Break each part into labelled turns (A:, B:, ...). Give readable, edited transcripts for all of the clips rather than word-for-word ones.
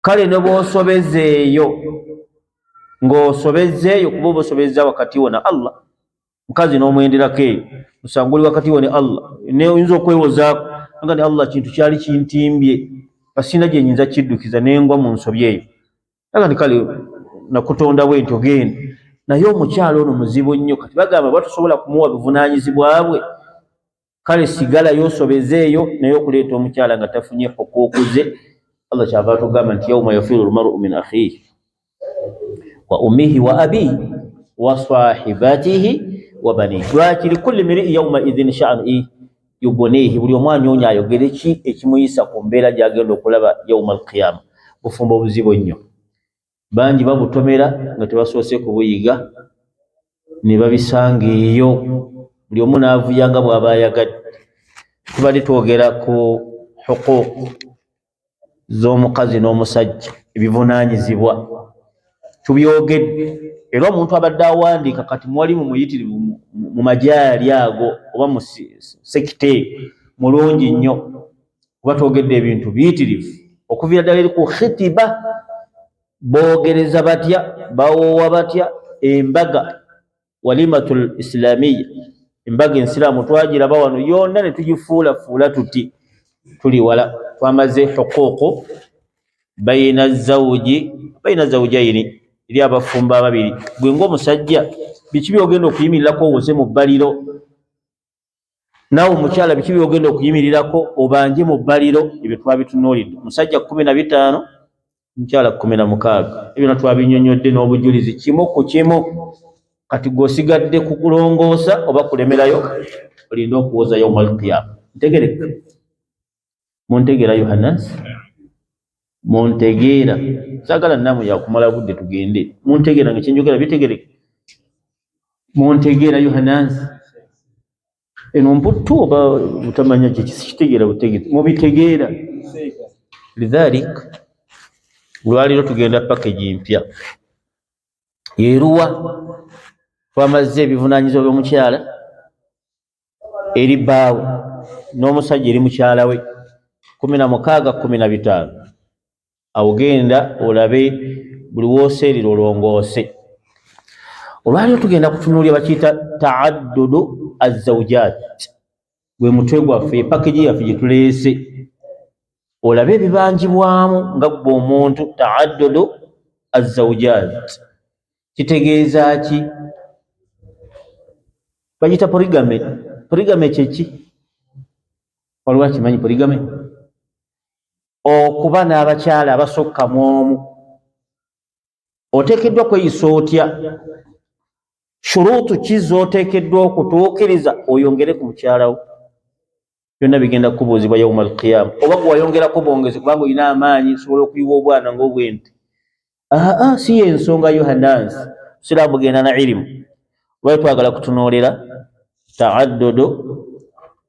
A: kale ne bw'osobezeeyo ng'osobezeeyo kuba oba osobezza wakati wo na Allah, mukazi n'omwenderako eyo musango oli wakati wo ne Allah, oyinza okwewozaako nga ne Allah kintu kyali kintimbye pasina gye nyinza kiddukiza n'engwa mu nsobi eyo, aga ndi kale nakutonda bwe ntyo genda. Naye omukyalo ono muzibu nnyo, kati bagamba batusobola kumuwa buvunaanyizibwa bwe, kale sigalayo osobezeeyo naye okuleeta omukyala nga tafunye hukuukuze. Allah kyava atugamba nti yawma yafiru lmaru min akhihi wa ummihi wa abihi wa sahibatihi wa banihi lwaki likulli mrii yawma idhin sha'nu yugunihi, buli omwanyoonya ayogere ki ekimuyisa ku mbeera gy'agenda okulaba yawma alqiyama. Bufumbo buzibu nnyo, bangi babutomera nga tebasoose kubuyiga ne babisanga eyo, buli omu n'avuya nga bw'aba ayagadde. Tubadde twogera ku huquuqu z'omukazi n'omusajja, ebivunaanyizibwa tubyogedde, era omuntu abadde awandiika kati mwali mu muyitirivu mu majaali ago oba mu sekite mulungi nnyo, kuba twogedde ebintu biyitirivu okuviira ddala eri ku khitiba. Boogereza batya, bawoowa batya, embaga walimatul islamiya, embaga ensiraamu twagiraba wano yonna ne tugifuulafuula tuti tuli wala. Twamaze huquuqu bayina zawjayini, eri abafumba ababiri. Gwe ng'omusajja biki byogenda okuyimirirako owoze mu bbaliro, naawe omukyala biki byogenda okuyimirirako obanje mu bbaliro. Ebyo twabitunuulidde, omusajja 15, omukyala 16. Ebyo twabinnyonnyodde n'obujulizi kimu ku kimu. Kati gw'osigadde ku kulongoosa oba kulemerayo, olinde okuwoza yawma alqiyama. Ntegereka? Muntegeera Yohannas? Muntegeera? Saagala nnamu yakumala budde tugende. Muntegeera nga kyenjogera bitegereka? Muntegeera Yohannas? Eno mputtu oba butamanya kitegeera butegeera? Mubitegeera? Lidhalik olwaliro tugenda package mpya yeruwa. Twamaze ebivunaanyizibwa by'omukyala eri bbaawe n'omusajja eri mukyala we 16, 15. Awo genda olabe buli wooseerera olongoose. Olwaliro tugenda kutunuulira bakiyita taaddudu azzawjaat, gwe mutwe gwaffe, package yaffe gye tuleese. Olabe ebibanjibwamu nga gwe omuntu. Taaddudu azzawjaat kitegeeza ki? Bagita polygamy. Polygamy kyeki? Waliwo akimanyi polygamy? Okuba n'abakyala abasukka mu omu. Oteekeddwa kweyisa otya? Shuruutu ki z'oteekeddwa okutuukiriza oyongere ku mukyala wo? Byonna bigenda kubuuzibwa yawma alqiyama. Oba gwe wayongerako bwongezi kubanga olina amaanyi osobola okuyiwa obwana ng'obwente. Si y'ensonga Yohannas. Siraamu bugenda na ilimu. Lwaki twagala kutunuulira taaddudu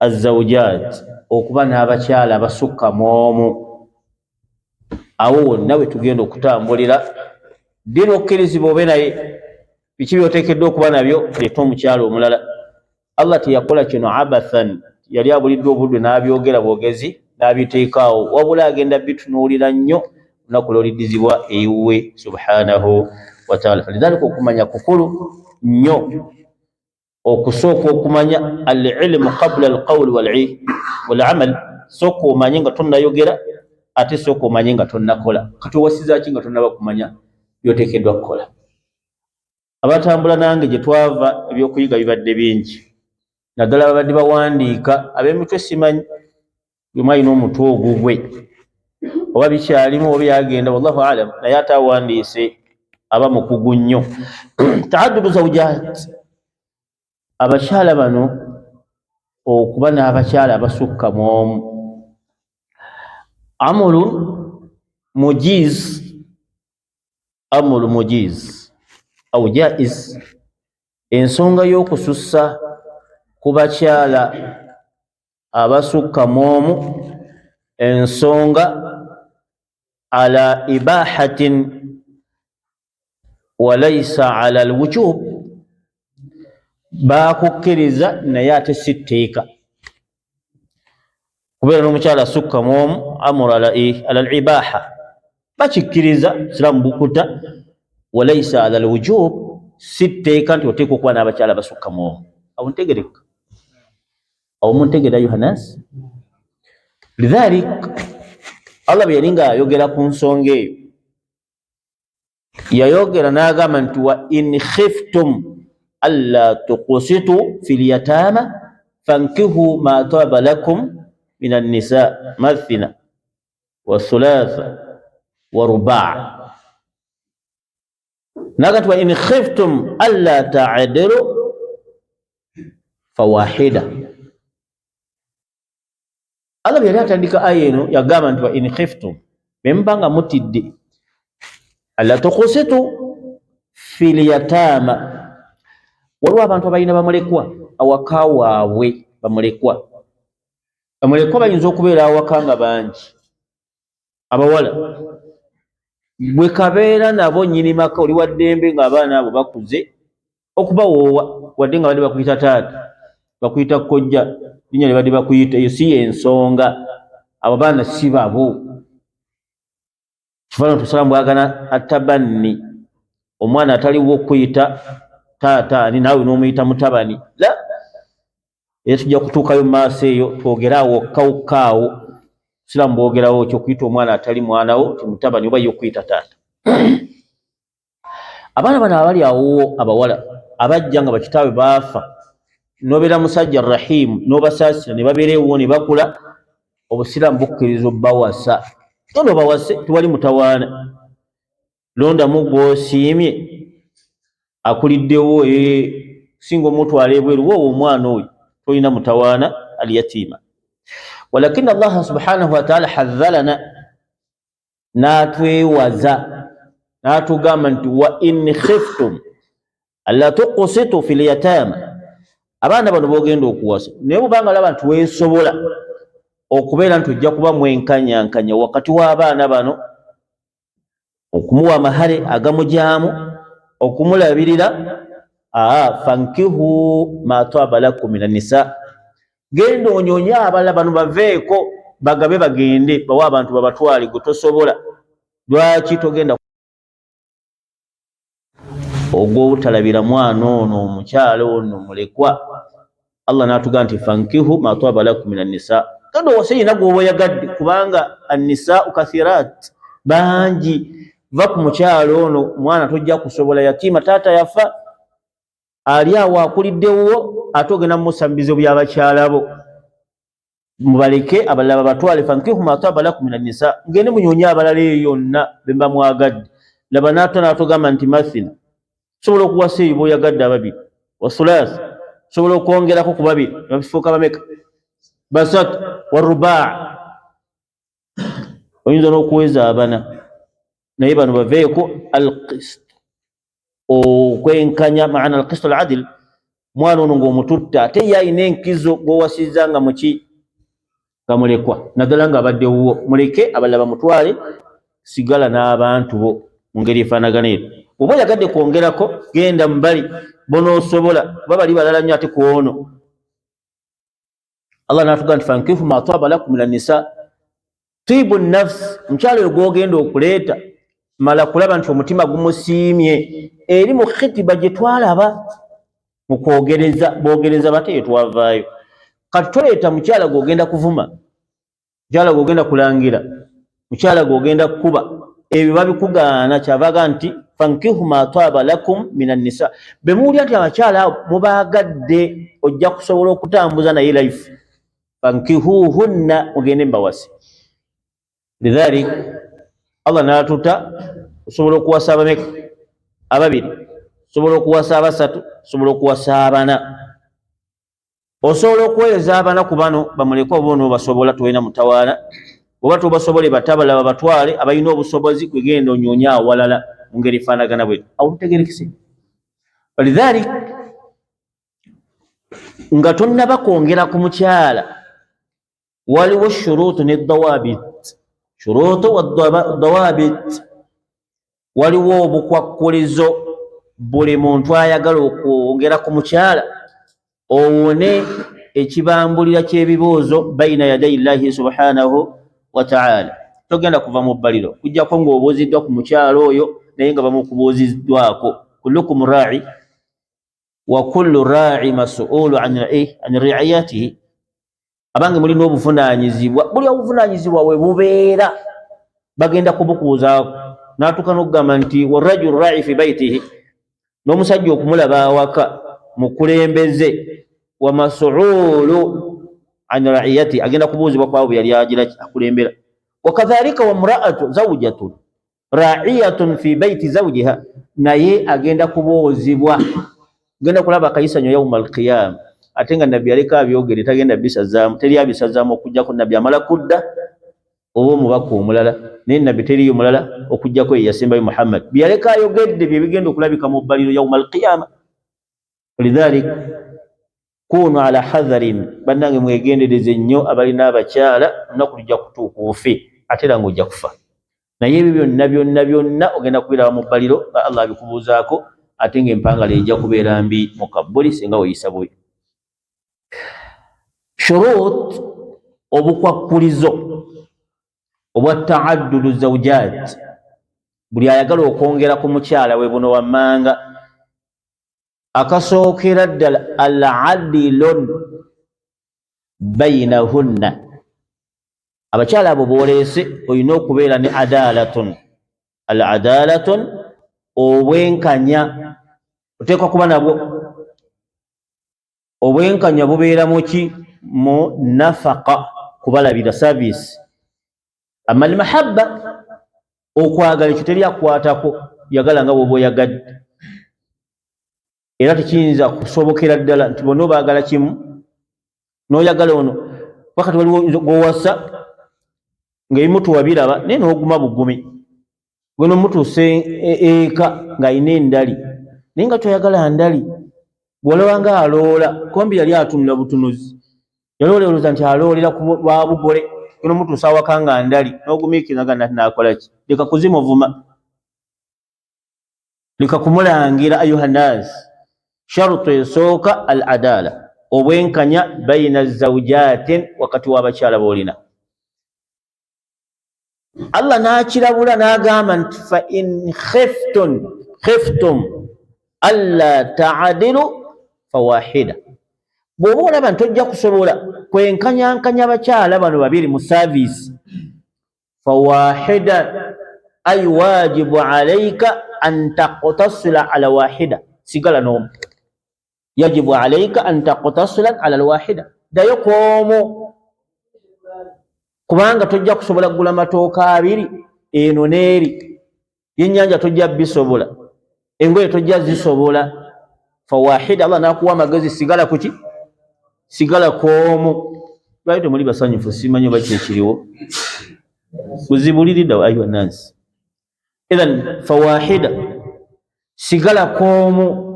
A: azzawjaat, okuba n'abakyala abasukka mu omu. Awo wonna we tugenda okutambulira ddiina okkirizibwa obe naye. Biki by'oteekeddwa okuba nabyo? Leeta omukyala omulala. Allah teyakola kino abathan, yali abuliddwa obudde n'abyogera bwogezi n'abiteekaawo, wabula agenda bitunuulira nnyo lunaku lw'oliddizibwa ewuwe subhanahu wa ta'ala. Lidhalika okumanya kukulu nnyo, okusooka okumanya al-ilmu qabla al-qawl wal-amal. Sooka omanye nga tonnayogera, ate sooka omanye nga tonnakola. Kati owasizaaki nga tonnaba kumanya by'oteekeddwa kukola? Abatambula nange gye twava ebyokuyiga bibadde bingi, naddala babadde bawandiika ab'emitwe simanyi bwe mwalina omutwe ogugwe oba bikyalimu oba byagenda, wallahu alam, naye ate awandiise aba mukugu nnyo. Taaddudu zawjaat, abakyala bano okuba n'abakyala abasukka mu omu. Amrun mujiz, amru mujiz au jaiz, ensonga y'okusussa ku bakyala abasukka mu omu, ensonga ala ibahatin walaysa ala alwujub, bakukkiriza naye ate si tteeka. Kubeera n'omukyala asukka mu omu, amuru ala alibaha, bakikkiriza Islamu bukuta walaysa ala alwujub sitteeka nti oteekwa okuba n'abakyala basukka mu omu. Awo ntegereka, awo muntegera Yohanas. Lidhalik Allah bwe yali ng'ayogera ku nsonga eyo yayogera n'agamba nti wa in khiftum alla tuqsitu fil yatama fankihu ma taba lakum min an-nisa mathna wa thulatha wa ruba'. Nagati wa in khiftum alla ta'dilu fawahida. Allah bwe yali atandika aya eno yagamba nti wa in khiftum, bembanga mutidde alla tuqsitu fil yatama. Waliwo abantu abalina bamulekwa awaka waabwe, bamulekwa bayinza okubeera awaka nga bangi abawala, bwe kabeera nabo nnyini maka oli waddembe ng'abaana abo bakuze okubawoowa, wadde nga badde bakuyita taata, bakuyita kkojja, linnya lye badde bakuyita, eyo si y'ensonga. Abo baana si babo. Kifaananyi Tusalamu bwagana atabanni, omwana ataliwo okuyita taata ani naawe n'omuyita mutabani, la era tujja kutuukayo mu maaso eyo twogere awo okkawukkaawo. Siramu boogerawo kyokuyita omwana atali mwanawo ti mutabani oba y'okuyita taata. Abaana bano abali awo abawala abajja nga bakitaawe baafa, n'obeera musajja rahimu n'obasaasira ne babeera ewo ne bakula, Obusiraamu bukkiriza obbawasa. Tono bawase, tewali mutawaana. Londamu gw'osiimye akuliddewo, singa omutwala ebweru woowo omwana oyo tolina mutawaana alyatiima. Walakin Allah subhanahu wa ta'ala hadhalana, n'atwewaza n'atugamba nti wa in khiftum alla tuqsitu fil yatama. Abaana bano bogenda okuwasa naye bubanga laba nti weesobola okubeera nti ojja kuba mwenkanyankanya wakati w'abaana bano, okumuwa amahale agamujaamu, okumulabirira, fankihu ma taba lakum min an-nisa. Genda onyonye abalala bano baveeko bagabe bagende bawa abantu babatwale, gwe tosobola. Lwaki togenda ogw'obutalabira mwana ono omukyala ono mulekwa? Allah n'atugamba nti fankihu ma taba lakum min an-nisa. Genda owase yenna gw'oba oyagadde, kubanga an-nisa'u kathirat, bangi. Va ku mukyala ono, mwana tojja kusobola, yatiima taata yafa, ali awo akuliddewo, ate ogenda mumusambizo by'abakyala bo. Mubaleke abalala babatwale, fankihu ma taba lakum min an-nisa. Ngende munyonye abalala eyo yonna be mba mwagadde. Laba n'atugamba nti mathina, sobola okuwasa eyo b'oyagadde ababiri, wa thulaatha, sobola okwongerako ku babiri, babifuuka bameka? Basatu, wa ruba', oyinza n'okuweza abana. Naye bano baveeko al-qist, okwenkanya, maana al-qist al-adil. Mwana ono ng'omututte ate ye alina enkizo gw'owasizza nga muki? Nga mulekwa, naddala ng'abadde wuwo. Muleke abalala bamutwale, sigala n'abantu bo mu ngeri efaanagana eyo. Oba oyagadde kwongerako, genda mu bali bonoosobola, kuba bali balala nnyo ate ku ono. Allah n'atugamba nti fankihu ma taba lakum min an-nisa. Tibu nafsi, mukyalo oyo gw'ogenda okuleeta, mala kulaba nti omutima gumusiimye eri mu khitiba gye twalaba mu kwogereza, boogereza bate twavaayo. Kati toleeta mukyala gw'ogenda kuvuma, mukyala gw'ogenda kulangira, mukyala gw'ogenda kukuba, ebyo babikugaana. Kyavaga nti fankihu ma taba lakum min an-nisa. Be muwulira nti abakyala mubaagadde, ojja kusobola okutambuza naye life, fankihuhunna, mugende mbawase. Lidhalik Allah n'atuta, osobola okuwasa abameka? Ababiri. Osobola okuwasa abasatu, osobola okuwasa abana. Osobola okuweereza abana ku bano bamulekwa oba onoobasobola, tolina mutawaana. Oba tobasobole batabala babatwale, abalina obusobozi kwegenda onyonye awalala mu ngeri efaanagana bwe. Awo tutegerekese. Walidhalik nga tonnaba kwongera ku mukyala, waliwo shuruutu n'eddawabit. Shuruutu waddawabit, waliwo obukwakkulizo. Buli muntu ayagala okwongera ku mukyala owone ekibambulira ky'ebibuuzo bayina yadayi llahi subhanahu wa ta'ala. togenda kuva mu bbaliro kujjako ng'obuuziddwa ku mukyalo oyo naye nga bamukubuuziddwako. kullukum ra'i wa kullu ra'i mas'ulu an ri'ayatihi, abange mulina obuvunaanyizibwa, buli obuvunaanyizibwa we bubeera bagenda kubukuuzaako. N'atuuka n'okugamba nti warrajulu ra'i fi baytihi, n'omusajja okumulaba awaka mukulembeze, wa mas'ulu an ra'iyati, agenda kubuuzibwa ku abo yali agira akulembera. Wakadhalika wa mra'atu zawjatun ra'iyatun fi bayti zawjiha, naye agenda kubuuzibwa, genda kulaba akayisanyo yawma alqiyama. Ate nga nabbi aleka abyogere tagenda bisazaamu, teri abisazaamu okujjako nabbi amala kudda oba omubaka omulala, naye nabbi teriyo mulala okujjako ye yasembayo Muhammad. Byaleka ayogedde bye bigenda okulabika mu bbaliro yawma alqiyama. Lidhalika kunu ala hadharin, bannange mwegendereze nnyo abalina abakyala, olunaku lujja kutuuka ofe ate era ng'ojja kufa. Naye ebyo byonna ogenda kubiraba mu bbaliro nga Allah abikubuuzaako, ate ng'empangala ejja kubeera mbi mu kabbuli singa weeyisa bubi. Shurut, obukwakkulizo obwa ta'addudu zawjaat, buli ayagala okwongera ku mukyala we buno wammanga. Akasookera ddala al-adilun bainahunna, abakyala abo booleese olina okubeera ne adalatun. Al-adalatun, obwenkanya oteekwa kuba nabwo. Obwenkanya bubeera muki? Mu nafaqa, kubalabira service. Amma al-mahabba, okwagala ekyo teri akwatako, yagala nga bw'oba oyagadde. Era tekiyinza kusobokera ddala nti bonna obaagala kimu n'oyagala ono wakati waliwo gw'owasa ng'ebimu tuwabiraba naye n'oguma bugumi, gwe n'omutuuse eka ng'ayina endali naye nga toyagala ndali. Bw'olaba nga aloola, kombi yali atunula butunuzi, yalooleza nti aloolera lwa bugole, gwe n'omutuusa awaka nga ndali n'ogumiikiriza nga naakola ki? Leka kuzimuvuma, leka kumulangira. Ayuha nnaasi, sharutu esooka al-adala, obwenkanya baina zawjaatin, wakati w'abakyala boolina. Allah n'akirabula n'agamba nti fa in khiftum alla ta'dilu fawahida, bw'oba olaba nti ojja kusobola kwenkanyankanya abakyala bano babiri mu saavisi, fawahida ay wajibu alayka an taqtasila ala wahida, sigala n'omu. Yajibu alayka an taqtasila ala alwahida, dayo kwomu, kubanga tojja kusobola kugula matooka abiri eno n'eri, yennyanja tojja bisobola, engoye tojja zisobola. Fawahida, Allah n'akuwa amagezi, sigala kuki? Sigala kwomu. Lwaki temuli basanyufu? Simanyi oba kyekiriwo, kuzibuliridde ayuha nnansi. Idhan fawahida, sigala kwomu.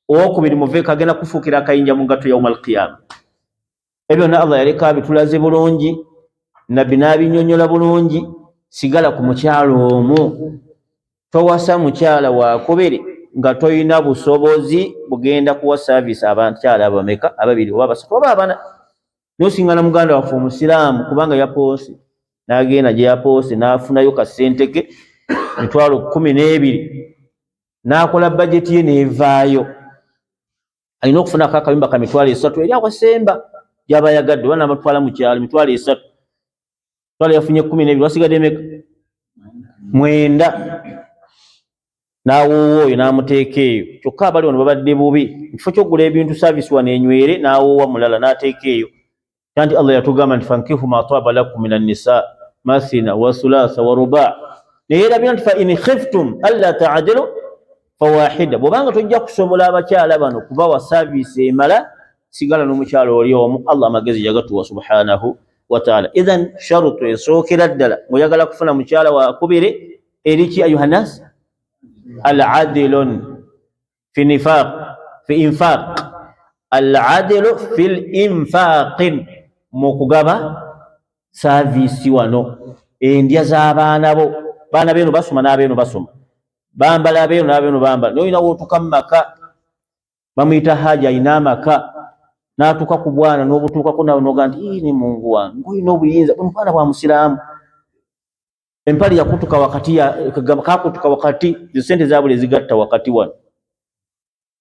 A: Owokubiri muveeko agenda kufuukira akayinja mu ngatto yawma alqiyama. Ebyo na Allah yaleka abitulaze bulungi, nabbi n'abinyonyola bulungi. Sigala ku mukyalo omu, towasa mukyala wakubiri nga toyina busobozi bugenda kuwa saavisi abakyala abameka? Ababiri oba basatu oba abana. N'osingana muganda waffe omusiraamu kubanga yapoose, n'agenda gye yapoose n'afunayo kasente ke emitwalo 12, n'akola bajeti ye n'evaayo. Alina okufunako akayumba ka mitwalo 3 eri awasemba gy'aba yagadde, oba n'amatwala mu kyalo mitwalo 3. Mitwalo yafunye 12, wasigadde emeka? 9. N'awoowa oyo n'amuteeka eyo. Kyokka abali wano babadde bubi, ekifo ky'okugula ebintu saavisi wano enywere, n'awoowa mulala n'ateeka eyo. Kanti Allah yatugamba nti fankihu ma taaba lakum min an-nisaa mathina wa thulatha wa ruba'. Naye erabira nti fa in khiftum alla ta'dilu fawahida, bw'obanga tojja kusobola abakyala bano kubawa saavisi emala, sigala n'omukyalo oli omu. Allah amagezi yagatuwa subhanahu wa ta'ala. Idhan sharutu esookera ddala ng'oyagala kufuna mukyala wakubiri eriki ayuha nnaasi? Al-adilun fi nifaq, fi infaq, al-adilu fil infaqin, mu kugaba saavisi wano. Endya z'abaana bo, baana beeno basoma n'abeeno basoma, bambala abeeno n'abeeno bambala. N'olina wootuka mu maka, bamuyita haja ayina amaka, n'atuuka ku bwana n'obutuukako nawe n'ogamba nti ni Mungu wange, ng'olina obuyinza, buno bwana bwa musiraamu. empali yakutuka wakati kakutuka wakati sente zabule zigatta wakati wano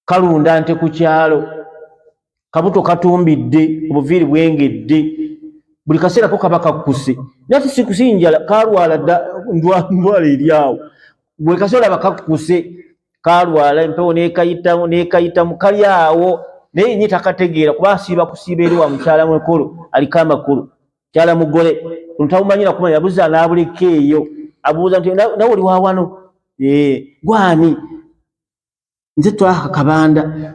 A: kalunda nte ku kyalo kabuto katumbidde obuviiri bwengedde buli kaseera ko kaba kakuse nati sikusinjala kalwala ndwala eryawo bwe kaseera bakakuse kalwala empewo nekayitamu kali awo naye nye takategeera kuba asiiba kusiiba eri wa mukyala mwekulu aliko amakulu kyala mugole ntabumanyira kumanya yabuza n'abuleka eyo abuuza nti nawe oli wa wano gwani nze twaka kabanda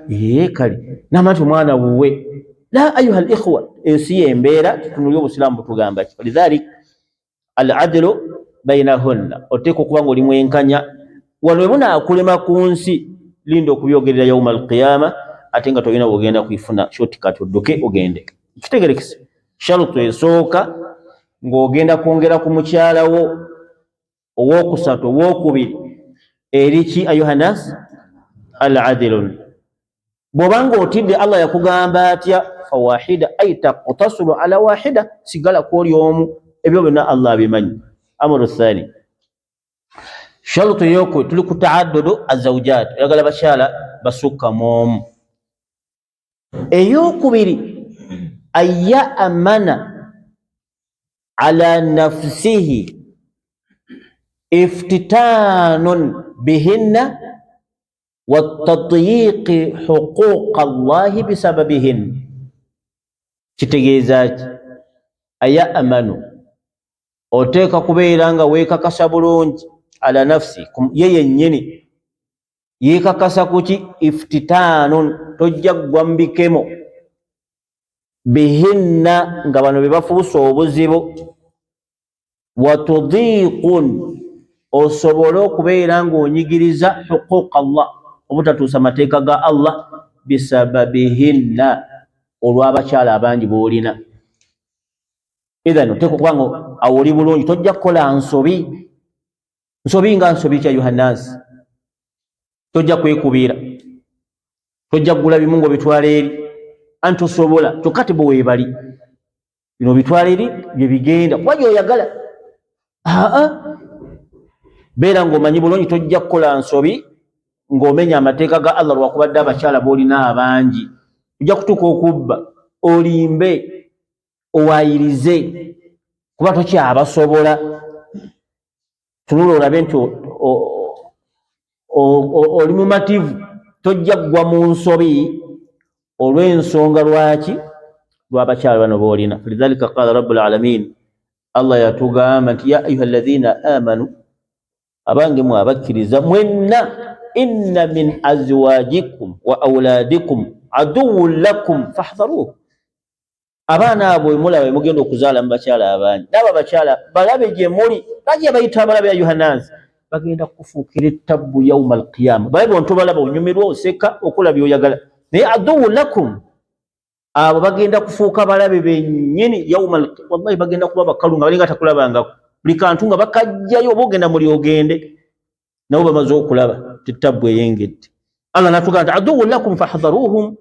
A: kale namati omwana wuwe la ayuha alikhwa ensi yembeera tutunulye obusiraamu butugamba ki lidhalik aladlu bainahunna oteeka okuba nga oli mwenkanya wano we bunaakulema ku nsi linda okubyogerera yauma alqiyama ate nga tolina bwogenda kwifuna shortcut odduke ogende kitegerekese sharutu esooka ng'ogenda kwongera ku mukyalawo owokusatu owokubiri eriki ayuhanas aladilun bw'obanga otidde Allah yakugamba atya fawahida ay taqtasulu ala wahida sigala kwoli omu ebyo byonna Allah abimanyi amru thani sharutu yoko tuli ku taaddudu azawjat oyagala bakyala basukka momu eyokubiri ayya amana ala nafsihi iftitanun bihinna والتضييق حقوق الله بسببهن kitegeeza ki aya amanu oteeka kubeera nga weekakasa bulungi ala nafsi ye yennyini yeekakasa kuki iftitaanun tojja ggwa mu bikemo bihinna nga bano be bafuusa obuzibu wa tudiiqun osobole okubeera ng'onyigiriza huquuqa Allah obutatuusa mateeka ga Allah bisababihinna olw'abakyala abangi b'olina idhan oteeka okuba nga awoli bulungi tojja kukola nsobi nga nsobi kya yohanansi tojja kwekubira tojja kugula bimu ng'obitwala eri anti osobola kyokka te bwe weebali bino bitwala eri bye bigenda kuba gy'oyagala beera ng'omanyi bulungi tojja kukola nsobi ng'omenya amateeka ga Allah lwakubadde abakyala b'olina abangi ojja kutuuka okubba olimbe owayirize kuba tokyabasobola tunula olabe nti oli mumativu tojja kugwa mu nsobi olw'ensonga lwaki lw'abakyala bano b'olina lidhalika qala rabbul alamin Allah yatugamba nti ya ayuha alladhina amanu abange mwe abakkiriza mwenna inna min azwajikum wa auladikum aduwwun lakum fahdharuhu abaana abo emulaba mugenda okuzaala mu bakyala abangi n'abo abakyala balabe gye muli laki abayita abalabe ya yohanansi bagenda kufuukira ettabbu yauma alqiyama balabe ontobalaba onyumirwa oseka okola byoyagala naye aduwwun lakum abo bagenda kufuuka balabe bennyini yauma wallahi bagenda kuba bakalu nga balinga takulabangako buli kantu nga bakajjayo oba ogenda muli ogende nabo bamaze okulaba tettabbu eyengedde Allah natuga nti aduwwun lakum fahdharuhum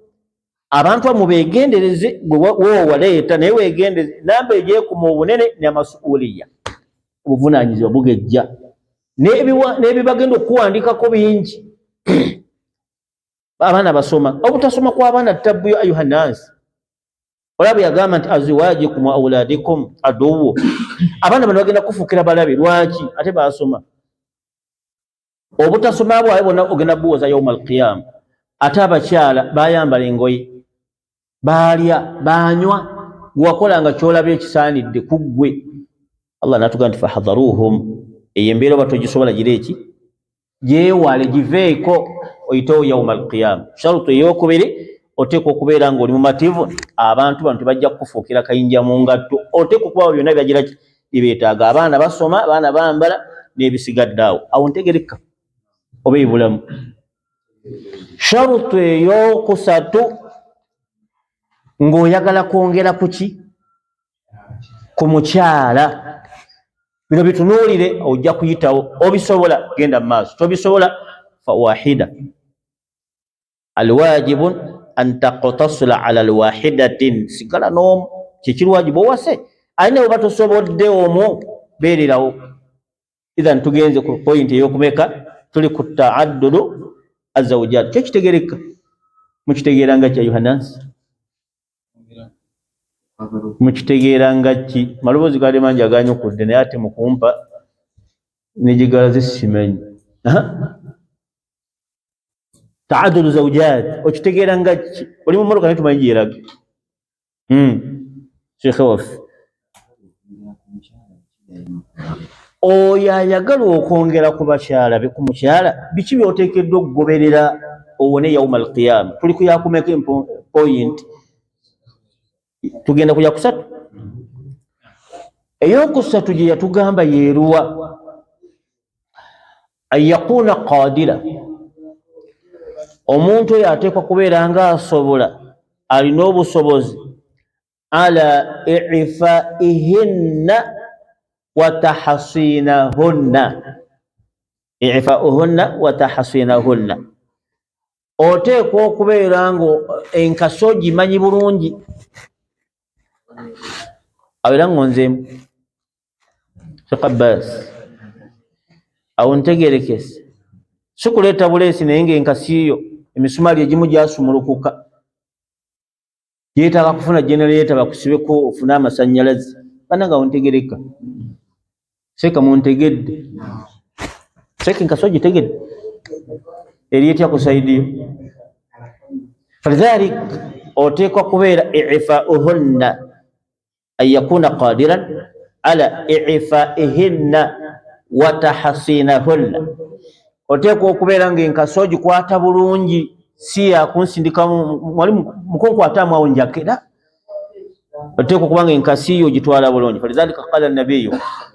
A: abantu mubegendereze wowaleeta naye wegendeze namba egyekuma obunene n'amasuuliya obuvunanyizibwa bugejja n'ebibagenda okuwandikako bingi abaana basoma obutasoma kw'abaana ttabbu ya ayuhanansi olabe yagamba nti azwajikum wa auladikum aduwwu abaana bano bagenda kufuukira balabe lwaki ate basoma obutasoma bwabe bonna ogenda buwoza yauma alqiyama ate abakyala bayambala engoye balya banywa gwewakolanga kyolaba ekisaanidde ku ggwe Allah natuga nti fahdharuhum eyo embeera oba togisobola gireeki gyewale giveeko oyitewo yauma alqiyama sharutu eyokubiri oteeka okubeera ng'oli mumativu abantu bano tebajja kukufuukira kayinja mu ngatto oteeka okubawo byonna byagiraki bibeetaaga abaana basoma abaana bambala n'ebisigadde awo ntegereka oba ebulamu sharutu eyokusatu ng'oyagala kwongera kuki ku mukyala bino bitunuulire ojja kuyitawo obisobola genda mu maaso tobisobola fawahida alwajibun an taqtasila ala alwahidatin sigala n'omu kyekirwajibu owase alina bwe batosobodde omwo beererawo idhan tugenze ku point eyokumeka tuli ku ta'addudu azawjat kyo kitegereka mukitegeranga kya Yohanas mukitegeranga ki malobozi gade manje aganyo kudde naye ate mukumpa nijigala zisimanyi ta'addudu zawjat okitegeranga ki oli mu mmotoka netumanyi gyeraga Sheikh Waf oyo ayagala okwongera ku bakyala be ku mukyala biki byoteekeddwa okugoberera owone yawmal qiyama tuli kuyakumeka point tugenda kuja kusatu eyokusatu gye yatugamba yeeruwa an yakuna qadira omuntu oyo ateekwa kubeera nga asobola alina obusobozi ala i'faihinna wa tahsinahunna i'fa'uhunna wa tahsinahunna oteekwa okubeera nga enkaso gimanyi bulungi abeera ngonzeemu Sheikh Abbas awo ntegerekese sikuleeta buleesi naye ng'enkasi yo emisumaali egimu gyasumulukuka yeetaaga kufuna generator bakusibeko ofune amasannyalaze bannange awo ntegereka seeka muntegedde seeka enkasi ogitegedde eri etya ku saidiyo falidhalik oteekwa kubeera i'fa'uhunna an yakuna qadiran ala i'fa'ihinna wa tahsinahunna oteekwa okubeera ng'enkasi ogikwata bulungi si yakunsindika mwali mukunkwatamu awo njakera oteekwa okuba ng'enkasi yo ogitwala bulungi falidhalika qala nabiyu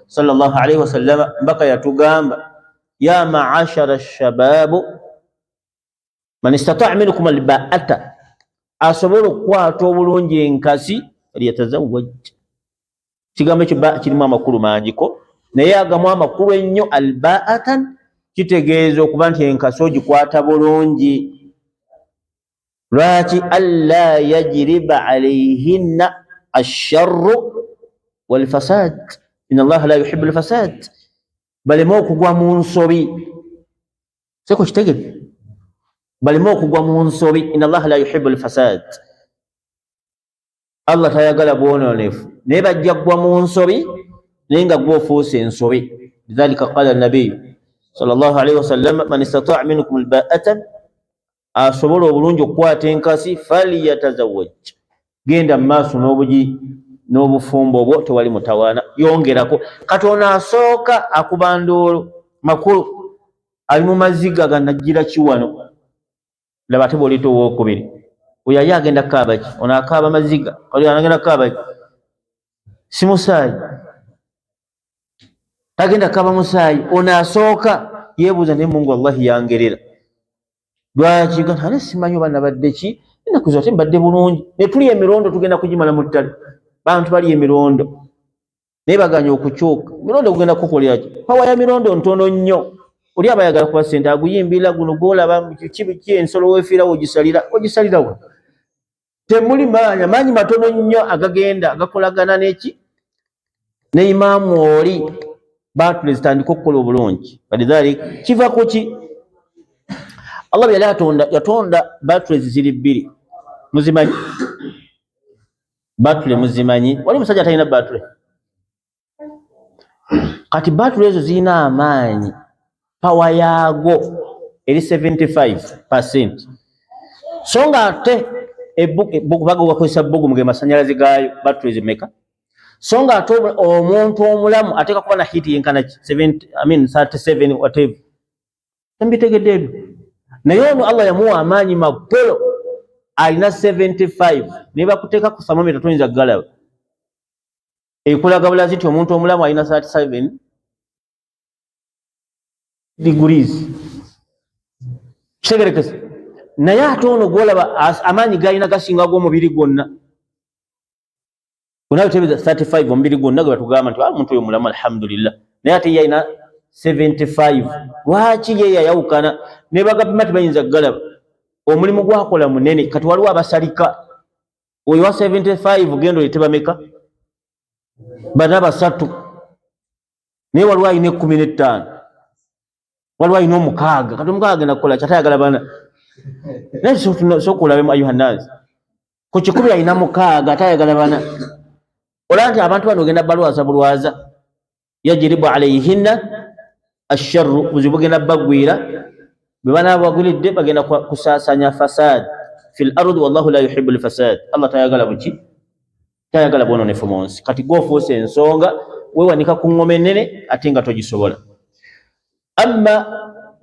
A: sallallahu alaihi wasallama mbaka yatugamba ya ma'ashara shababu man istata'a minkum alba'ata asobola okukwata obulungi enkasi liyatazawwaj kigambo ekyo kirimu amakulu mangiko naye agamu amakulu ennyo alba'atan kitegeeza okuba nti enkasi ogikwata bulungi lwaki alla yajriba alayhinna asharru walfasad inna allaha la yuhibbu alfasad baleme okugwa mu nsobi seko kitegere baleme okugwa mu nsobi inna allaha la yuhibbu alfasad Allah tayagala bwononefu naye bajja kugwa mu nsobi naye nga gwe ofuuse ensobi lidhalika qala nabiyu sallallahu alaihi wasallam man istata'a minkum alba'ata asobola obulungi okukwata enkasi faliyatazawwaj genda mu maaso n'obugi n'obufumbo obwo tewali mutawaana yongerako katono asooka akubandoolo makulu ali mu maziga ganajjira kiwano laba ate bw'oliita owookubiri oyo aye agenda kukaaba ki ono akaaba maziga oli anagenda kukaaba ki si musaayi tagenda kukaaba musaayi ono asooka yeebuuza naye Mungu wallahi yangerera lwaki ate simanyi oba nabadde ki ennaku zo ate mbadde bulungi ne tuli emirondo tugenda kugimala mu ttale bantu bali emirondo naye baganya okukyuka mirondo kugenda kukolera ki pawa ya mirondo ntono nnyo oli abayagala kuba sente aguyimbira guno gwolaba ki ensolo weefiirawo ogisalirawo temuli maanyi matono nnyo agagenda agakolagana n'eki ne imaamu oli batule zitandika okukola obulungi falidhalik kiva ku ki Allah yali yatonda batule ziri bbiri muzimanyi batule muzimanyi wali musajja atalina batule kati batule ezo zirina amaanyi pawa yaago eri 75% so nga ate baga gakozesa bbugumu ge masanyalaze gaayo batule zimeka so nga ate omuntu omulamu ateeka kuba na hiti yenkana 37 whatever tembitegedde ebyo naye ono Allah yamuwa amaanyi mapolo alina 75 naye bakuteeka ku thermometer toyinza kugalaba ekulaga bulazi nti omuntu omulamu alina 37 degrees kitegerekese naye ate ono gwolaba amaanyi galina gasinga g'omubiri gwonna gonna bitebeza 35 omubiri gwonna gwe batugamba nti omuntu oyo mulamu alhamdulillah naye ate ye alina 75 lwaki ye yayawukana ne bagapima tebayinza kugalaba omulimu gwakola munene kati waliwo abasalika oyo wa 75 gendo yetebameka bana basatu naye waliwo alina 15 waliwo alina 6 kati 6 agenda kukola kyatayagala bana naye sokulabemu ayuhannazi ku 10 alina 6 atayagala bana olaba nti abantu bano ogenda balwaza yajribu alayhinna asharru buzibu bugenda bagwira bwe banabagwiridde bagenda kusaasanya fasad fil ardi wallahu la yuhibbu al fasad. Allah tayagala buki tayagala bwononefu mu nsi. Kati goofuuse ensonga weewanika ku ngoma ennene ate nga togisobola. Amma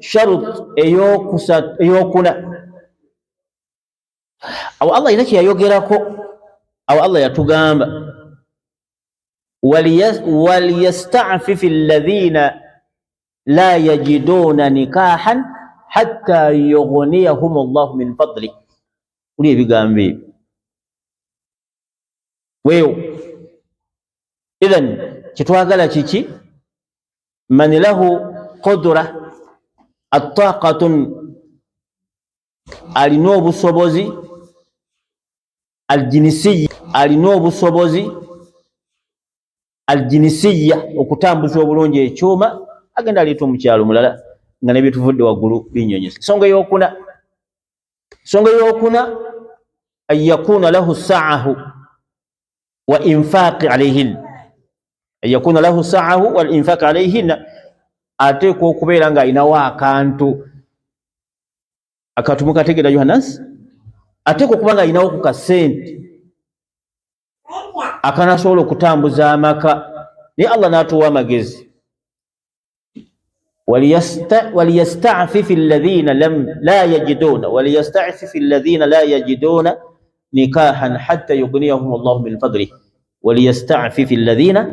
A: sharut eyokuna awo Allah ina kyeyayogerako awo Allah yatugamba waliyasta'fifi alladhina la yajiduna nikahan hatta yughniyahum Allah min fadli. Uli ebigambo ebyo weewo. Idhan kitwagala kiki man lahu qudra attaqatun alina obusobozi aljinisiya okutambuza obulungi ekyuma agenda aleeta omukyalo mulala nga nebituvudde waggulu binyonyesa. Ensonga eyokuna an yakuna lahu sa'ahu wa infaqi alayhin, an yakuna lahu sa'ahu wal infaqi alayhin, ateekwa okubeera nga alinawo akantu mukategeera Yohannas, ateekwa okuba nga alinawo ku kasente akanasobola okutambuza amaka. Naye Allah n'atuwa amagezi waliyasta'fifi alladhina la yajiduna nikahan hatta yughniyahum Allah min fadlihi. Waliyasta'fifi alladhina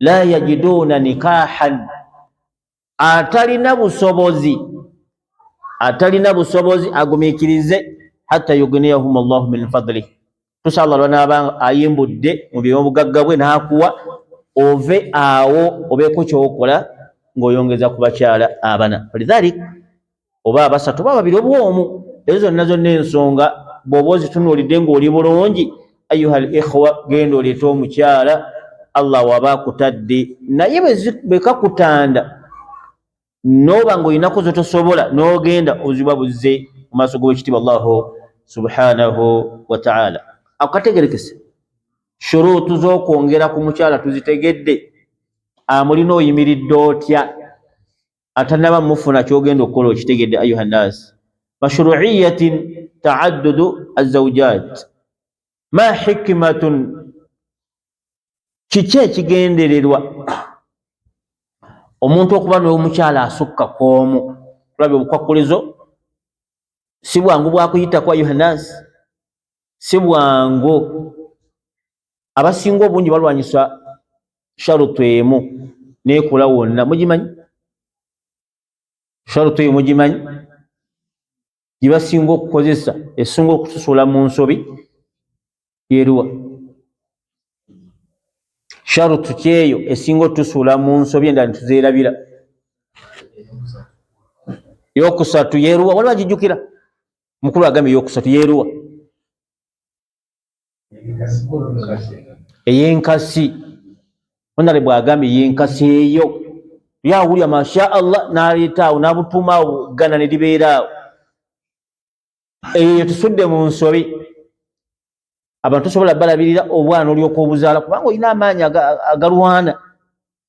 A: la yajiduna nikahan, atalina busobozi agumikirize hatta yughniyahum Allah min fadlihi. Tusalla lwanaba ayimbudde mu byobugagga bwe n'akuwa ove awo obeeko kyokola ng'oyongeza ku bakyala abana. Lidhalik oba abasatu oba babiri oba omu, ezo zonna ensonga bw'oba ozitunuulidde ng'oli bulungi, ayuhal ikhwa genda oleete omukyala Allah waba akutadde. Naye bekakutanda noba ng'olinako zotosobola n'ogenda ozibwa buzze mu maaso g'owekitiibwa Allahu subhanahu wa ta'ala. Akategerekese shuruutu z'okwongera ku mukyala tuzitegedde. Amulina oyimiridde otya atanaba mufuna kyogenda okukola okitegedde ayuhannas. Mashru'iyatin ta'addudu az-zawjat ma hikmatun, kiki ekigendererwa omuntu okuba n'omukyala asukka kw'omu? Tulabye obukwakkulizo si bwangu bwakuyitako ayuhannas, si bwangu. Abasinga obungi balwanyisa sharutu emu nekula wonna. Mugimanyi sharutu emu? Mugimanyi gibasinga okukozesa esinga okutusula mu nsobi yeruwa? Sharutu kyeyo esinga otusula mu nsobi endala ntuzerabira yokusatu yeruwa? Waliwo agijjukira? Mukulu agambye yokusatu yeruwa? Ey'enkasi. Onale bwagambye y'enkasi eyo yawulya masha Allah n'aleeta awo n'abutuma awo gana ne libeera awo. Eyo tusudde mu nsobi. Abantu tosobola balabirira obwana olyoka obuzaala kubanga olina amaanyi agalwana.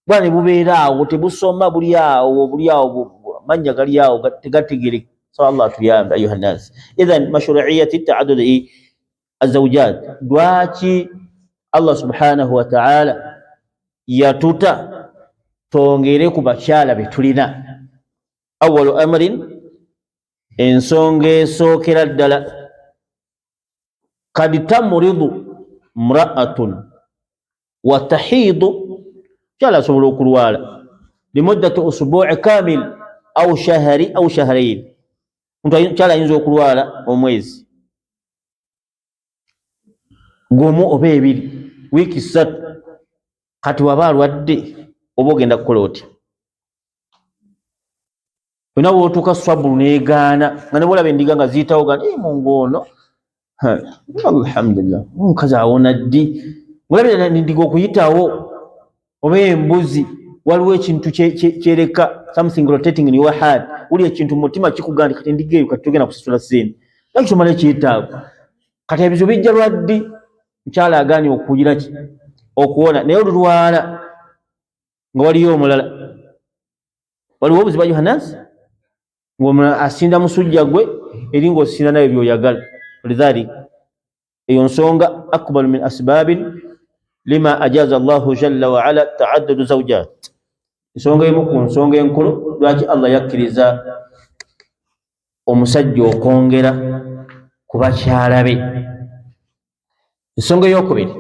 A: Bwana ne bubeera awo tebusoma, buli awo amannya gali awo tegategereka. So Allah atuyambe ayuhannas. Idhan mashru'iyyati ta'addudi az-zawjat. Lwaki Allah subhanahu wa ta'ala yatuta twongere ku bakyala be tulina? Awwalu amrin, ensonga esookera ddala, kad tamuridu mra'atun wa tahidu, kyala asobola okulwala limuddati usbu'i kamil au shahri au shahrayn. Kyala ayinza okulwala omwezi gumu oba ebiri, wiiki 3. Kati waba alwadde oba ogenda kukola otya? Wena wootuuka swabulu neegaana nga ne bwolaba endiga nga ziyitawo ga mungu ono alhamdulillah omukazi awona ddi, mulabira nendiga okuyitawo, oba embuzi waliwo ekintu kyereka something rotating in your heart, uli ekintu mutima kikugandi kati ndigeyo kati tugenda kusasula sente laki tomala ekiyetaago kati ebizo bijja lwaddi mukyala agaanye okuwulira ki okuwona naye olulwala nga waliyo omulala waliwo obuzibu yohanasi ng'omulala asinda musujja gwe eri ng'osinda nayo byoyagala lidhalik eyo nsonga akbaru min asbabin lima ajaza Allahu jalla wa ala ta'addudu zawjat nsonga emu ku nsonga enkulu lwaki Allah yakkiriza omusajja okwongera ku bakyala be. Ensonga ey'okubiri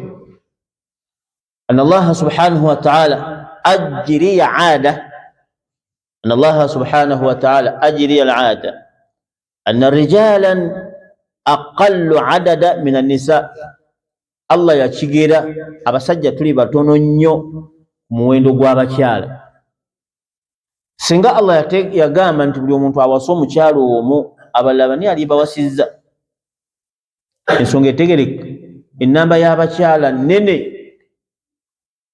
A: anna Allah subhanahu wa ta'ala ajriya 'ada أن الله سبحانه وتعالى أجري العادة أن رجالا أقل عدد من النساء الله يشجر abasajja tuli batono nnyo muwendo gw'abakyala singa Allah yagamba nti buli omuntu awasa omukyalo omu abalala bani alibawasizza ensonga etegereka ennamba y'abakyala nnene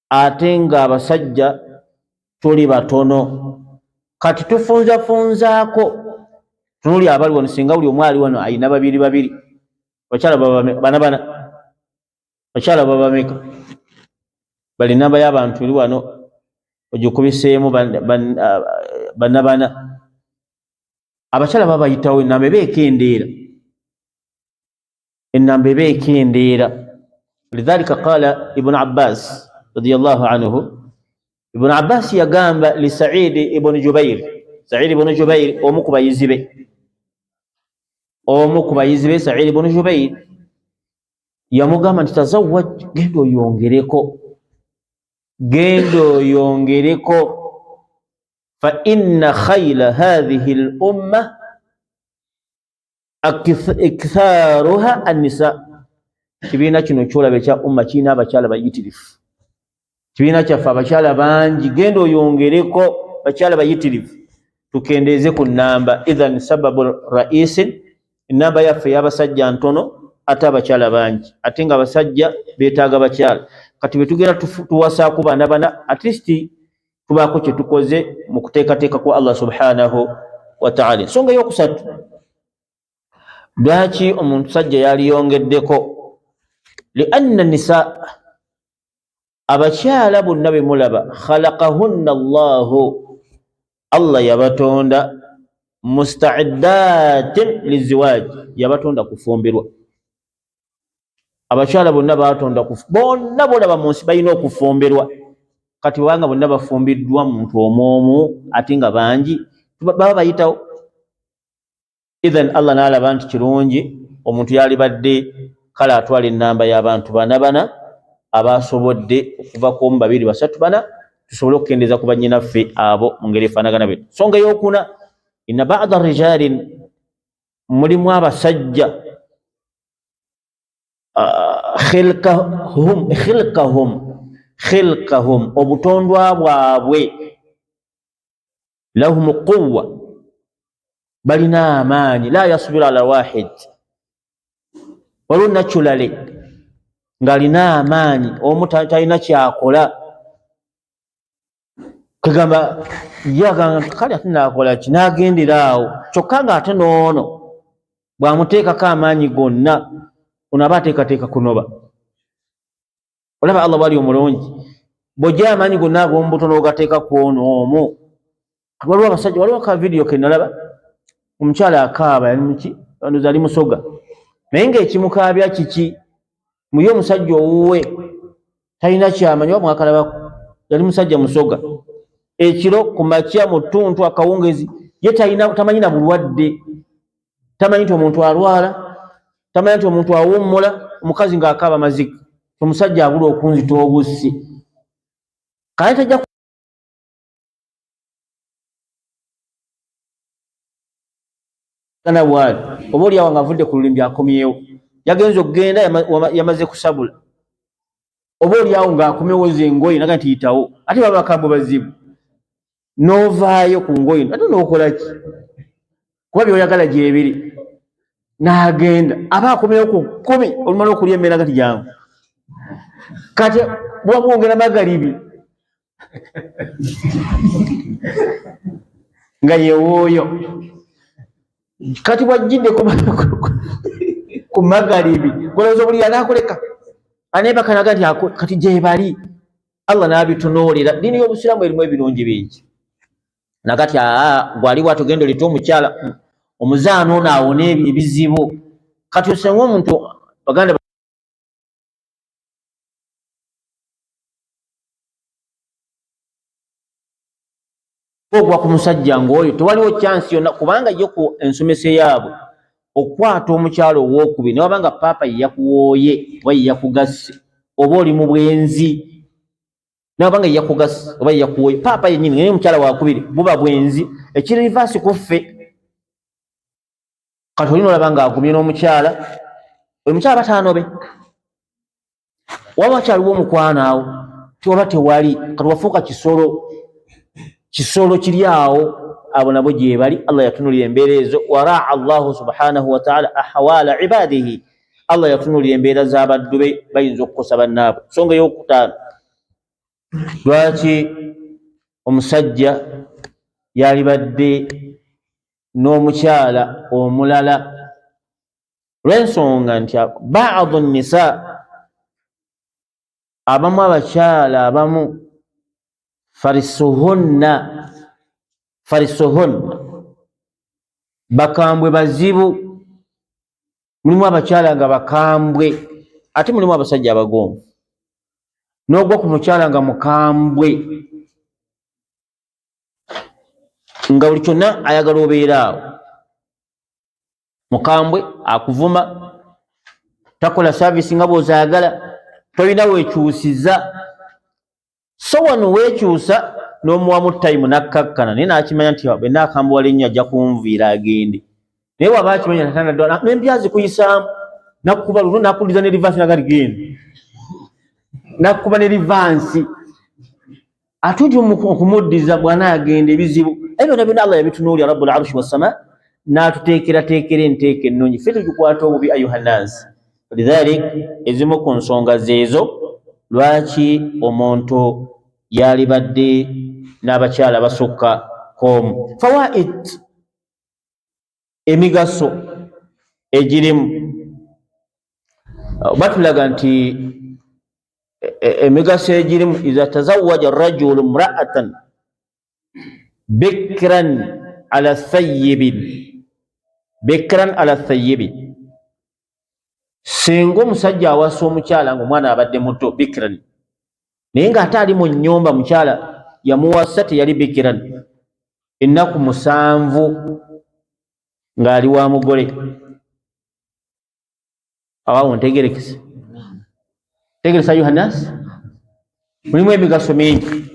A: ate nga abasajja tuli batono kati tufunzaako tunuli abali wano singa buli omu ali wano ayina babiri babiri bakyala bana bakyala babameka bali namba y'abantu eri wano ogikubiseemu bana abakyala babayitawo ennamba eba ekendeera lidhalika qala ibn Abbas radiyallahu anhu Ibn Abbas yagamba li Sa'id ibn Jubair omu ku bayizi be Sa'id ibn Jubair yamugamba nti tazawwaj genda oyongereko fa inna khayla hadhihi al-umma iktharuha an-nisa kibiina kino kyolaba ekya umma kiina abakyala bayitirifu kibiina kyaffe abakyala bangi genda oyongereko bakyala bayitirivu tukendeeze ku nnamba idhan sababu raisin ennamba yaffe y'abasajja ntono ate abakyala bangi ate nga abasajja beetaaga bakyala kati bwe tugenda tuwasaaku bana at least tubaako kye tukoze mu kuteekateeka kwa Allah subhanahu wa ta'ala. Ensonga ey'okusatu lwaki omuntu sajja yaliyongeddeko lianna nisa abakyala bonna be mulaba khalaqahunna Allah yabatonda musta'iddatin liziwaj yabatonda kufumberwa abakyala bonna batonda bonna bolaba mu nsi balina okufumberwa kati wanga bonna bafumbiddwa muntu omwomu ate nga bangi baba bayitawo idhan Allah n'alaba nti kirungi omuntu yali badde kale atwala ennamba y'abantu bana abasobodde okuva ku 2 2 3 4 tusobole okukendeeza ku bannyinaffe abo mu ngeri efaanagana bwe. Nsonga y'okuna inna ba'da rijalin mulimu abasajja khilqahum obutondwa bwabwe lahum quwwa balina amaanyi la yasbiru ala wahid waliwo naturally ng'alina amaanyi omu talina kyakola kagamba yagamba kale ate naakola ki n'agendera awo kyokka ng'ate n'ono bw'amuteekako amaanyi gonna ono aba ateekateeka kunoba. Olaba Allah bwali omulungi bw'ojja amaanyi gonna ag'omu butono ogateeka ku ono omu. Waliwo abasajja waliwo ka vidiyo ke nalaba omukyala akaaba yali muki ndoza ali musoga naye ng'ekimukaabya kiki muye omusajja owuwe talina kyamanyi oba mwakalabako yali musajja musoga ekiro ku makya mu ttuntu akawungezi ye tamanyi na bulwadde tamanyi nti omuntu alwala tamanyi nti omuntu awummula omukazi ng'akaaba mazigi omusajja abula okunzita obussi kale tajja kana bwali oba oli awo ng'avudde ku lulimbi akomyewo yagenza okugenda yamaze kusabula oba oli awo ng'akomyewo ze engoye naga nti yitawo ate baba bakambo bazibu n'ovaayo ku ngoye ate n'okola ki kuba by'oyagala gyebiri n'agenda aba akomyewo ku 10 olumala okulya emmere agati jangu kati bwabwongera magalibi nga yewooyo kati bwajjidde ku magalibi golowooza buli anaakoleka aneebakanaga nti kati gyebali Allah n'abitunuulira. Ddiini y'obusiraamu erimu ebirungi bingi nakati gwali watugenda olita omukyala omuzaana ono awona ebizibu kati osenga omuntu baganda ogwa ku musajja ng'oyo tewaliwo chansi yonna kubanga yo ku ensomesa yaabwe okukwata omukyalo ow'okubiri ne wabanga paapa ye yakuwooye oba ye yakugasse oba oli mu bwenzi ne wabanga ye yakugasse oba ye yakuwooye paapa yennyini naye omukyala wakubiri buba bwenzi ekirivaasi kuffe. Kati olina olaba ng'agumye n'omukyala oyo mukyala bataanobe waba wakyaliwo omukwano awo tiwaba tewali kati wafuuka kisolo kiri awo abo nabo gye bali. Allah yatunulira embeera ezo waraa Allahu subhanahu wa ta'ala ahwala ibadihi. Allah yatunulira embeera z'abaddu be bayinza okukosa bannaabwe. Nsonga ey'okutaano lwaki omusajja yalibadde n'omukyala omulala lw'ensonga nti ba'du nisa abamu abakyala abamu farisuhunna bakambwe bazibu. Mulimu abakyala nga bakambwe ate mulimu abasajja abagonvu. N'ogwa ku mukyala nga mukambwe nga buli kyonna ayagala obeera awo. Mukambwe akuvuma takola saavisi nga bw'ozaagala tolina weekyusiza so wano weekyusa n'omuwamu tayimu nakkakkana naye n'akimanya nti bwe naakambuwala ennyo ajja kunviira agende naye waba akimanya natandadda n'empyazi kuyisaamu nakkuba luno nakuliza ne rivansi nagali genda nakkuba ne rivansi ate nti okumuddiza bw'anaagenda ebizibu ebyo byonna Allah yabitunuulira Rabbul Arshi wassama n'atuteekerateekera enteeka ennungi ffe tugikwata obubi ayuhannaasi. Lidhalik ezimu ku nsonga zeezo lwaki omuntu yalibadde n'abakyala basukka k'omu. Fawaid emigaso egirimu batulaga nti emigaso egirimu iza tazawwaja rajulu imra'atan bikran ala thayyibin singa omusajja awasa omukyala ng'omwana abadde muto bikran naye ng'ate ali mu nnyumba mukyala yamuwasa teyali bikiran ennaku 7 ng'ali wa mugole awawo ntegerekese tegeresa Yohannas mulimu emigaso mingi.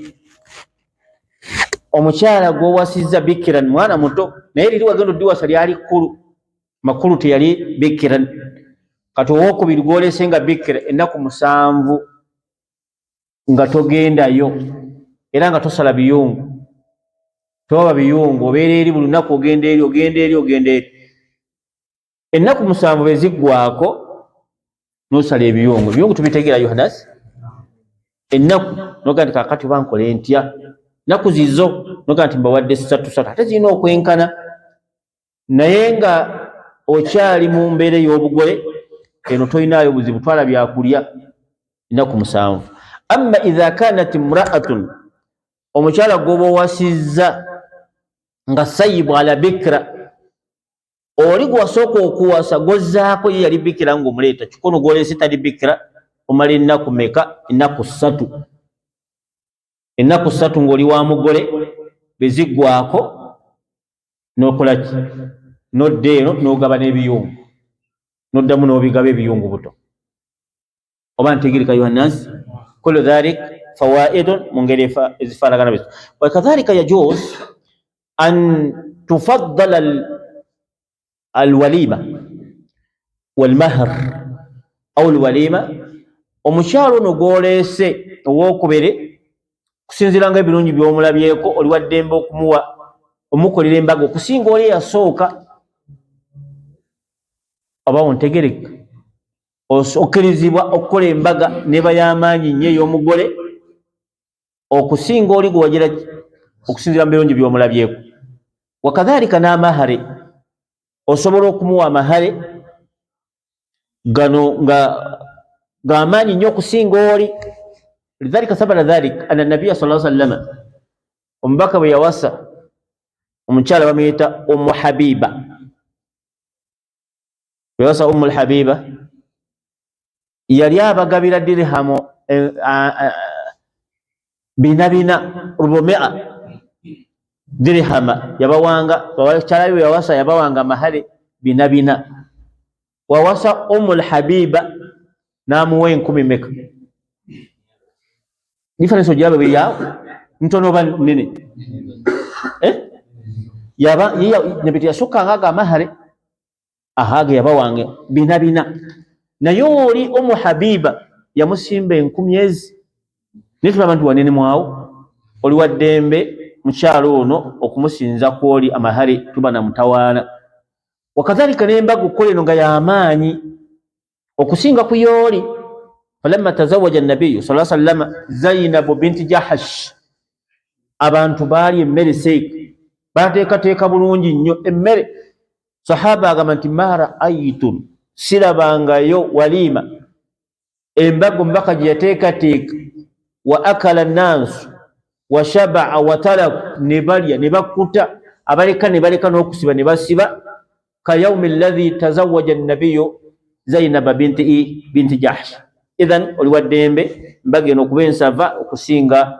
A: Omukyala gw'owasizza bikiran mwana muto naye liri wagenda oddiwasa lyali kkulu makulu teyali bikiran kati owokubiri gw'olese nga bikira ennaku 7 nga togendayo era nga tosala biyungu toba biyungu obeera eri buli lunaku ogenda eri ennaku 7 beziggwako n'osala ebiyungu tubitegeera Yohannas ennaku noga nti kakati bankole ntya naku zizo noga nti mbawadde 3 ate zirina okwenkana naye nga okyali mu mbeera ey'obugole eno toyinaayo buzibu twala byakulya ennaku 7. Amma idha kanat imra'atun omukyala gw'oba owasizza nga sayibu ala bikra oli gwasooka okuwasa gozzaako ye yali bikira ng'omuleeta kikono gw'olese tali bikira omala ennaku meka? Ennaku 3 ng'oli wa mugole beziggwako n'okolaki nodda eno n'ogaba n'ebiyungu noddamu n'obigaba ebiyungu buto oba ntegereka Yohannas. Kullu dhalik fawaidun mu ngeri ezifaanagana bezo. Wakadhalika yajuz an tufaddala alwalima walmahr aw alwalima omukyalo ono gw'oleese owokubiri kusinziira nga ebirungi by'omulabyeko oli waddembe omukolera embaga okusinga oli eyasooka oba ontegereka okkirizibwa okukola embaga neba y'amaanyi nnyo ey'omugole okusinga oli gwe wagira okusinzira mu birungi by'omulabyeko. Wakadhalika n'amahare, osobola okumuwa amahare gano nga gamaanyi nnyo okusinga oli. Lidhalika sabala dhalik anna nabiyya sallallahu alaihi wasallam, omubaka bwe yawasa omukyala bamuyita Ummu Habiba, bwe yawasa Ummu Habiba yali abagabira dirhamu bina rubumia dirhama, yabawanga bawakyala bwe yawasa yabawanga mahare bina. Wawasa Ummu Habiba namuwa 10 meka. Difference ojabe bwe yawo ntono ba nene yaba nyabiti yasukka ngaga mahare ahage yabawange bina. Naye oli Ummu Habiba yamusimba 10,000. Nitula abantu wanene mwawo oli waddembe mukyalo ono okumusinza kwoli amahare tuba na mutawaana. Wakadhalika n'embaga okukola eno nga y'amaanyi okusinga ku yooli. Falamma tazawaja an-nabiyyu sallallahu alaihi wasallam Zainab binti Jahash, abantu baali emmere seeka, bateekateeka bulungi nnyo emmere. Sahaba agamba nti ma ra'aytum, sirabangayo walima, embaga omubaka gye yateekateeka, wa akala an-nas wa shaba'a wa talak, ne balya ne bakkuta, abaleka ne baleka n'okusiba ne basiba, ka yawmi alladhi tazawaja an-nabiyyu Zainab binti Jahsh. Idhan oli waddembe mbaga eno okuba ensava okusinga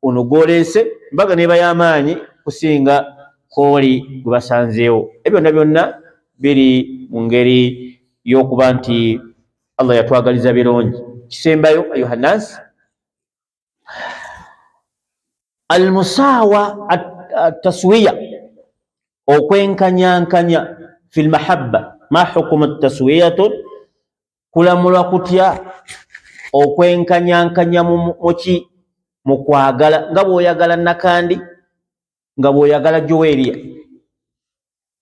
A: ono gw'oleese, mbaga neba y'amaanyi okusinga kwoli gwe basanzeewo. Ebyo byonna biri mu ngeri y'okuba nti Allah yatwagaliza birungi. Kisembayo ayuhannas, almusawa at-taswiya, okwenkanyankanya fil mahabba. Ma hukmu at-taswiyatu, kulamula kutya okwenkanyankanya muki mu kwagala, nga bw'oyagala nakandi, nga bw'oyagala Joweria,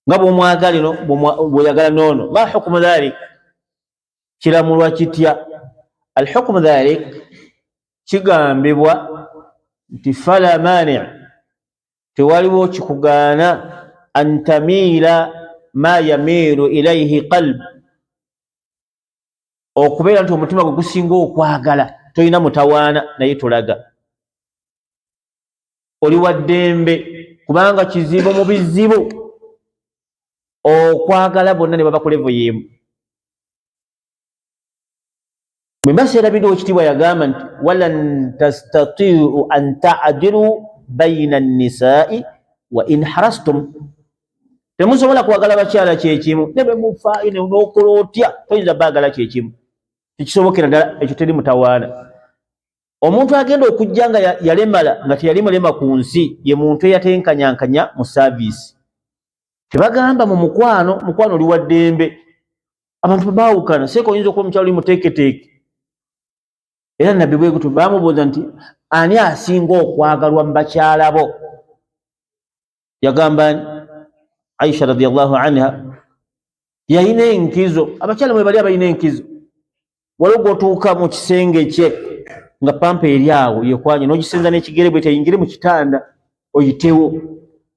A: nga bw'omwagala ino bw'oyagala noono. Ma hukmu dhalik, kiramulwa kitya? Al-hukmu dhalik, kigambibwa nti fala mani', tewaliwo kikugaana an tamiila ma yamiiru ilayhi qalb, okubeera nti omutima gwe gusinga okwagala, tolina mutawaana naye tulaga oli waddembe, kubanga kizibu mu bizibu okwagala bonna ne baba ku levo y'emu. Bwe Maseera bino ekitiibwa yagamba nti walan tastatiu an ta'dilu bayna an-nisaa'i wa in harastum, temusobola kwagala bakyala kyekimu, ne bwe mufaayo n'okola otya toyinza baagala kyekimu, tekisobokera ddala, ekyo teri mutawaana. Omuntu agenda okujja nga yalemala nga teyali mulema ku nsi, ye muntu eyatenkanyankanya mu saaviisi. Tebagamba mu mukwano oli waddembe, abantu baawukana, seeka oyinza okuba omukyalo oli muteeketeeke. Era nabbi bwe gutyo baamubuuza nti ani asinga okwagalwa mu bakyala bo? Yagamba Aisha radhiyallahu anha yalina enkizo. Abakyala mwe bali abalina enkizo, waliwo gwotuuka mu kisenge kye nga pampa eri awo yekwanye, n'ogisenza n'ekigere bwe teyingire mu kitanda oyitewo.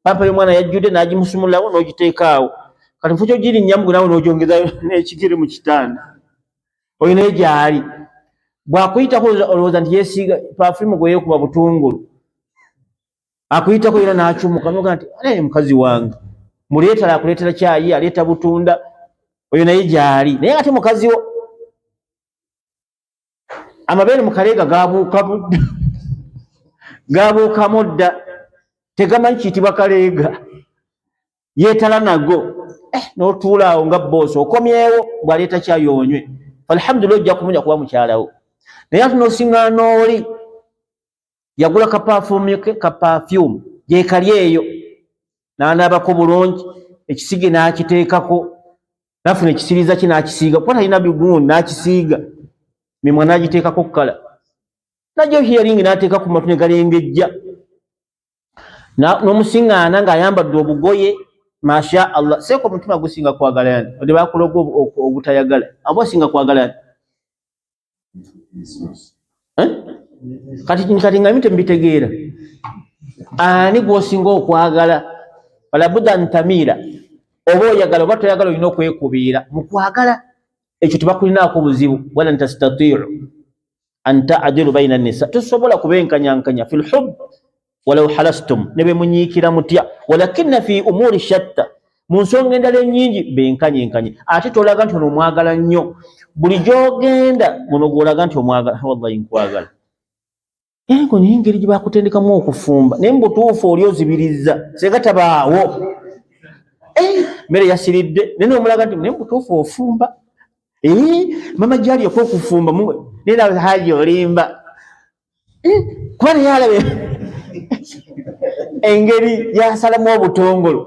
A: Pampa y'omwana yajjudde n'agimusumulawo n'ogiteeka awo, kati mufo ky'ogirinnya mu naawe n'ogyongezayo n'ekigere mu kitanda, oyinayo gy'ali. Bw'akuyitako olowooza nti yeesiiga pafumu gwe yeekuba butungulu, akuyitako era n'akyumuka n'oga nti mukazi wange muleetala, akuleetera kyayi, aleeta butunda, oyo naye gy'ali, naye ate mukazi wo. Amabeere mu kaleega gaabuukamu dda, tegamanyi kiyitibwa kaleega, yeetala nago. N'otuula awo nga boosi okomyewo, bw'aleeta kyayi onywe, alhamdulillah ojja kumunya kuba mukyalawo. Naye ate n'osiŋŋaana oli yagula kapafyumu gyekali eyo, n'anaabako bulungi, ekisige n'akiteekako, nafuna ekisiriza kye n'akisiiga, kuba talina bigundi, n'akisiiga, mimwa n'agiteekako kkala, najja hearing n'ateeka ku matu ne galengejja, n'omusiŋŋaana ng'ayambadde obugoye, masha Allah. Seeka omutima gusinga kwagala yani, ode bakuloga obutayagala, aba osinga kwagala yani. kati nga mite mbitegeera ani gwosinga okwagala wala budda ntamira oba oyagala oba toyagala olina okwekubiira mu kwagala ekyo tebakulinaako buzibu wala ntastatiicu an taadilu baina nisa tosobola kubenkanyankanya fi lhub walau halastum ne be munyiikira mutya walakina fi umuri shatta mu nsonga endala ennyingi benkanyenkanye ate tolaga nti ono omwagala nnyo buli gy'ogenda muno gw'olaga nti omwagala wallahi nkwagala engo niyo engeri gye bakutendekamu okufumba naye mubutuufu oli ozibiriza senga tabaawo mmere yasiridde naye nomulaga nti naye mubutuufu ofumba mama gyali yako okufumba naye nawe haji olimba kuba naye alabe engeri yasalamu obutongolo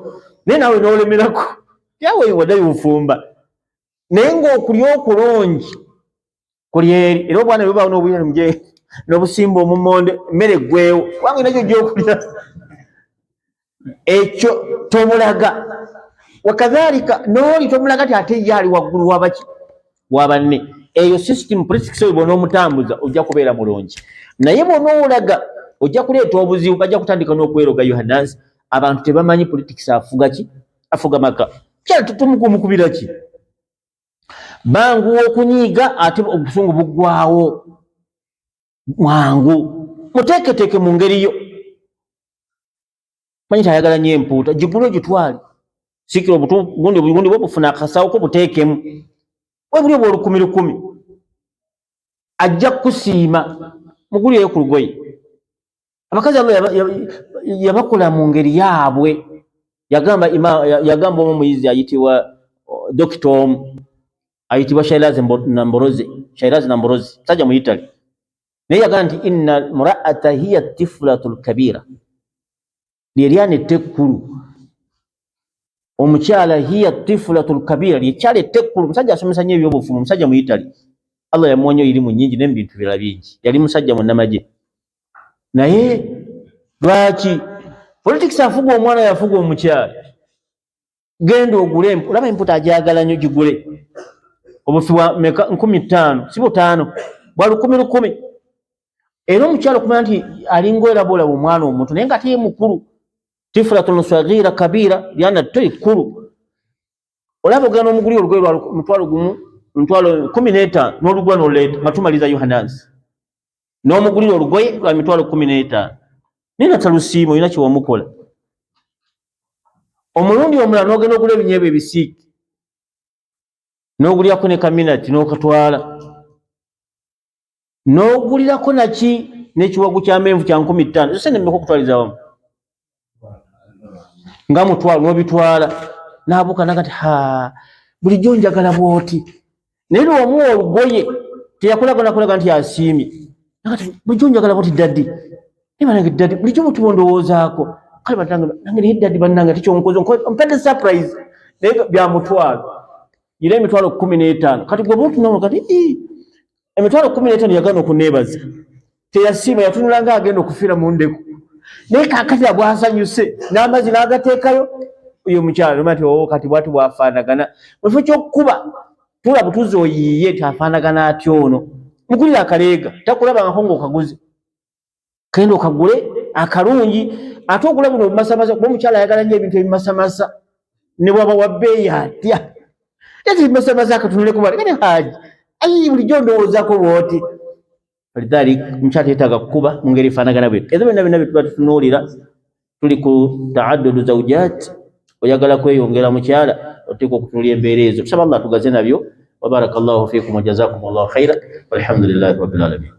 A: naye nawe n'olemerako yawe waddayo ofumba naye ng'okulya okulungi kuli eri era obwana bwebaawo n'obuyira muje n'obusimba omumonde mmere gwewo kubanga nakyo gyokulya ekyo tomulaga wakadhalika n'oli tomulaga ti ate ye ali waggulu wabaki wabanne eyo system politics oyo bw'onoomutambuza ojja kubeera mulungi naye bw'onoolaga ojja kuleeta obuzibu bajja kutandika n'okweroga yohanansi abantu tebamanyi politics afuga ki afuga maka kyali tutumukubira ki bangu okunyiiga ate obusungu buggwawo mwangu muteeketeeke mu ngeri yo manyi tayagala nnyo empuuta gigule gitwale sikira obugundi bwobufuna akasawo ko buteekemu webuli oba olukumilukumi ajja kusiima mugulireyo ku lugoye abakazi Allah yabakola mu ngeri yaabwe yagamba omu muyizi ayitibwa dokita omu ayitibwa Shairaz Namborozi sajja mu Italy naye yagamba nti inna muraata hiya tiflatu lkabira lyeryana ettekkulu omukyala hiya tiflatu lkabira lyekyala ettekkulu musajja asomesa nnyo ebyobufumu musajja mu Italy Allah yamuwonya erimu nnyingi ne mu bintu birala bingi yali musajja munnamagye naye lwaki politics afuga omwana yafuga omukyala genda ogule olaba emputa ajagala nnyo gigule obufi bwa meka 15 si 5 bwa 10 era omukyala okumanya nti alinga erabola omwana omuntu naye nga ate mukulu tiflatun saghira kabira lyana tto ekkulu olaba ogenda omuguli olugoye lwa 15 n'olugwa n'oleeta nga tumaliza yohanansi n'omugulira olugoye lwa 15 naye nga talusiima olina kyewamukola omulundi omulala n'ogenda ogula ebinyeebwa ebisiiki n'ogulyako ne kaminati n'okatwala n'ogulirako naki n'ekiwagu ky'amenvu kya 15 zose nemmeka okutwaliza wamu nga mutwalo n'obitwala n'abuuka nagati bulijjo njagala bw'oti naye lwomuwa olugoye teyakulaga nti asiimye nagati bulijjo njagala bw'oti daddi naye banange daddi bulijjo bw'otuba ondowoozaako kale banange naye daddi bannange ate kyonkoze ompedde surprise naye byamutwalo ira emitwalo 15 kati gwe bw'otunamu kati emitwalo 15 yagana okuneebaza teyasiima yatunula nga agenda okufiira mu ndeku naye kakati bwasanyuse n'amazzi n'agateekayo oyo omukyala nomati kati bwati bwafaanagana mufo kyokkuba tula butuzi oyiiye tafaanagana atya ono mugulira akaleega takulabangako ng'okaguze kenda okagule akalungi ate ogula buno obumasamasa kuba omukyala ayagala nnyo ebintu ebimasamasa ne bwaba wa bbeeyi atya ate ebimasamasa akatunuleko bali kane haji bulijjo ndowoozaako bw'oti walidhalik omukyala teetaaga kukuba mu ngeri efaanagana bwetu ezo byonna bye tuba tutunuulira tuli ku taaddudu zawujaat oyagala kweyongera mukyala oteekwa okutunuulira embeera ezo tusaba Allah tugaze nabyo wa barakallahu fiikum wa jazakumullahu khaira walhamdulillahi rabbil alamin